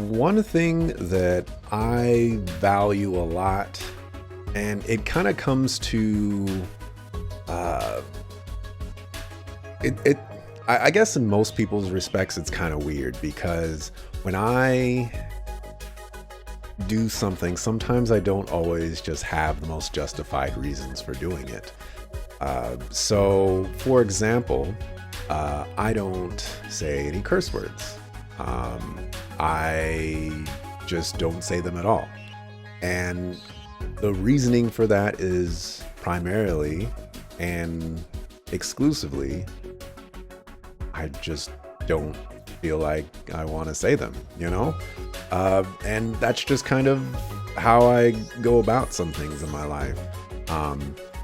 One thing that I value a lot, and it kind of comes to, uh, it I guess in most people's respects, it's kind of weird because when I do something, sometimes I don't always just have the most justified reasons for doing it. So, for example, I don't say any curse words. I just don't say them at all. And the reasoning for that is primarily and exclusively, I just don't feel like I want to say them, you know? And that's just kind of how I go about some things in my life.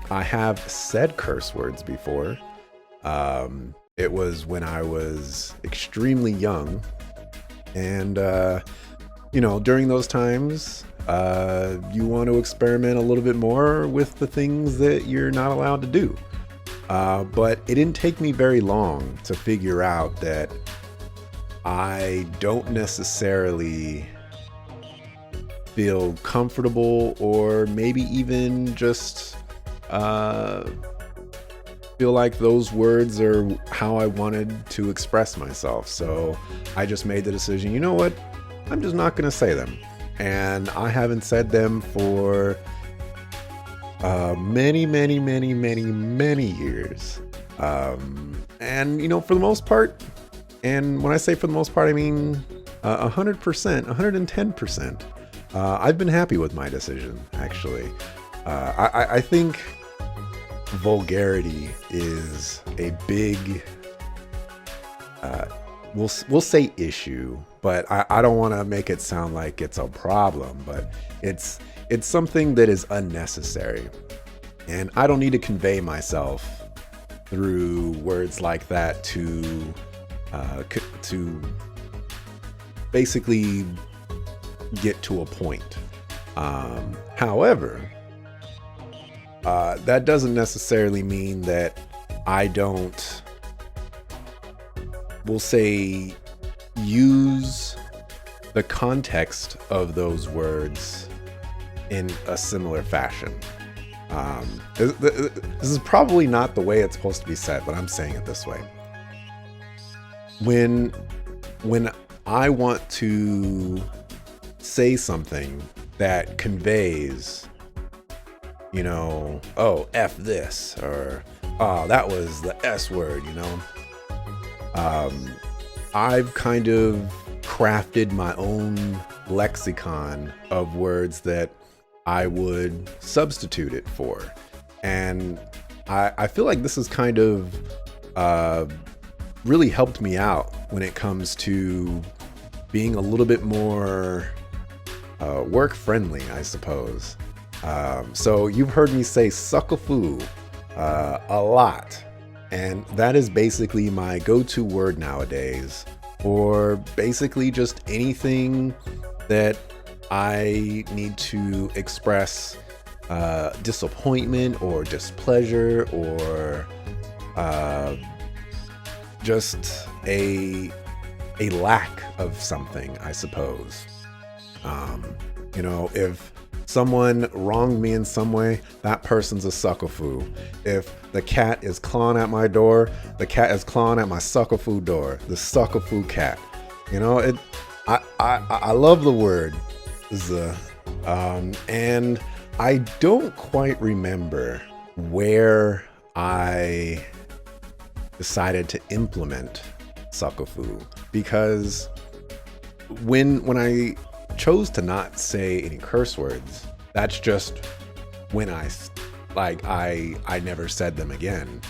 I have said curse words before. It was when I was extremely young. And, during those times, you want to experiment a little bit more with the things that you're not allowed to do. But it didn't take me very long to figure out that I don't necessarily feel comfortable or maybe even just feel like those words are how I wanted to express myself. So I just made the decision, you know what? I'm just not going to say them. And I haven't said them for many years. And, for the most part, and when I say for the most part, I mean 100%, 110%. I've been happy with my decision, actually. I think vulgarity is a big, we'll say issue, but I don't want to make it sound like it's a problem, but it's something that is unnecessary. And I don't need to convey myself through words like that to basically get to a point. However, that doesn't necessarily mean that I don't, we'll say, use the context of those words in a similar fashion. This is probably not the way it's supposed to be said, but I'm saying it this way. When I want to say something that conveys, oh, F this, or, oh, that was the S word, I've kind of crafted my own lexicon of words that I would substitute it for. And I feel like this has kind of really helped me out when it comes to being a little bit more work friendly, I suppose. So you've heard me say sucka foo a lot. And that is basically my go-to word nowadays, or basically just anything that I need to express disappointment or displeasure or just a lack of something, I suppose. If someone wronged me in some way, that person's a suckafoo. If the cat is clawing at my door, the cat is clawing at my suckafoo door. The suckafoo cat. I love the word "the," and I don't quite remember where I decided to implement suckafoo, because when I chose to not say any curse words, that's just when I never said them again.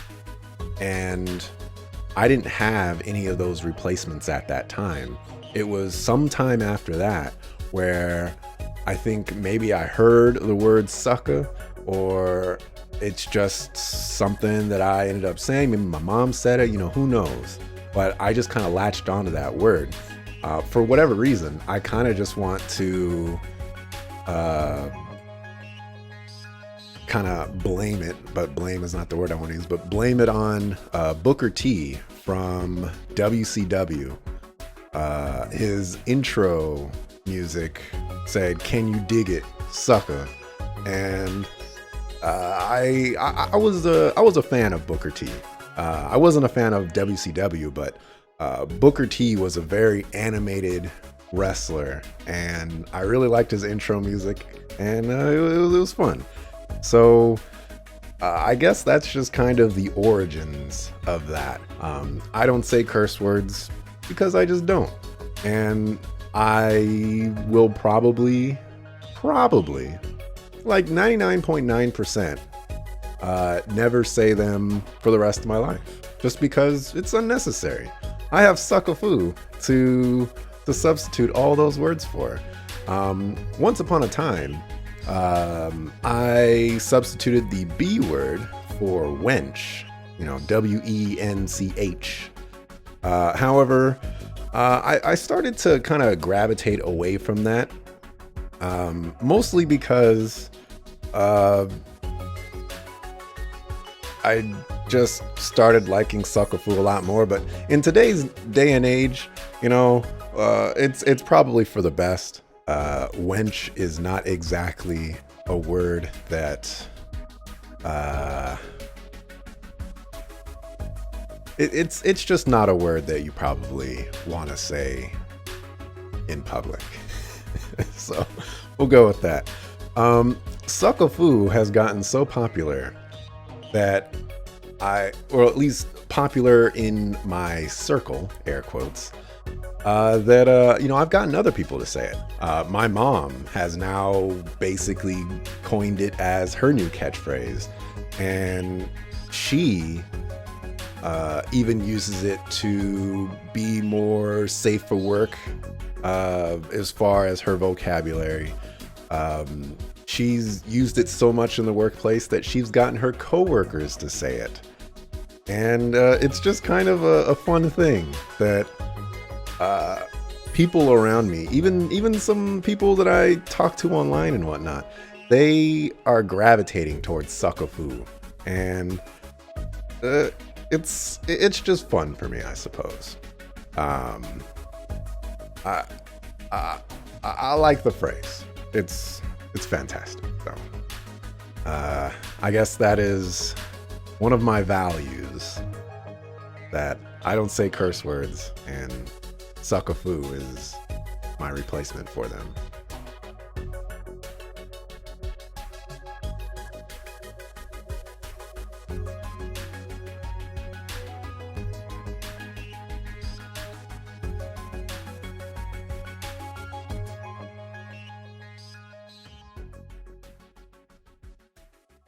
And I didn't have any of those replacements at that time. It was sometime after that where I think maybe I heard the word sucka, or it's just something that I ended up saying. Maybe my mom said it, who knows? But I just kind of latched onto that word. For whatever reason, I kind of just want to kind of blame it, but blame is not the word I want to use, but blame it on Booker T from WCW. his intro music said, "Can you dig it, Sucka?" And I was a fan of Booker T. I wasn't a fan of WCW, but Booker T was a very animated wrestler, and I really liked his intro music, and it was fun. So I guess that's just kind of the origins of that. I don't say curse words because I just don't, and I will probably like 99.9% never say them for the rest of my life, just because it's unnecessary. I have Sucka Fu to substitute all those words for. Once upon a time, I substituted the B word for wench, WENCH. However, I started to kind of gravitate away from that, mostly because I just started liking Sucka Fu a lot more. But in today's day and age, it's probably for the best. Wench is not exactly a word that it's just not a word that you probably want to say in public. So we'll go with that. Sucka Fu has gotten so popular that or at least popular in my circle, air quotes, that I've gotten other people to say it. My mom has now basically coined it as her new catchphrase, and she even uses it to be more safe for work as far as her vocabulary. She's used it so much in the workplace that she's gotten her coworkers to say it. And it's just kind of a fun thing that people around me, even some people that I talk to online and whatnot, they are gravitating towards Sucka Fu. And it's just fun for me, I suppose. I like the phrase. It's fantastic. So I guess that is one of my values, that I don't say curse words, and Sucka Fu is my replacement for them.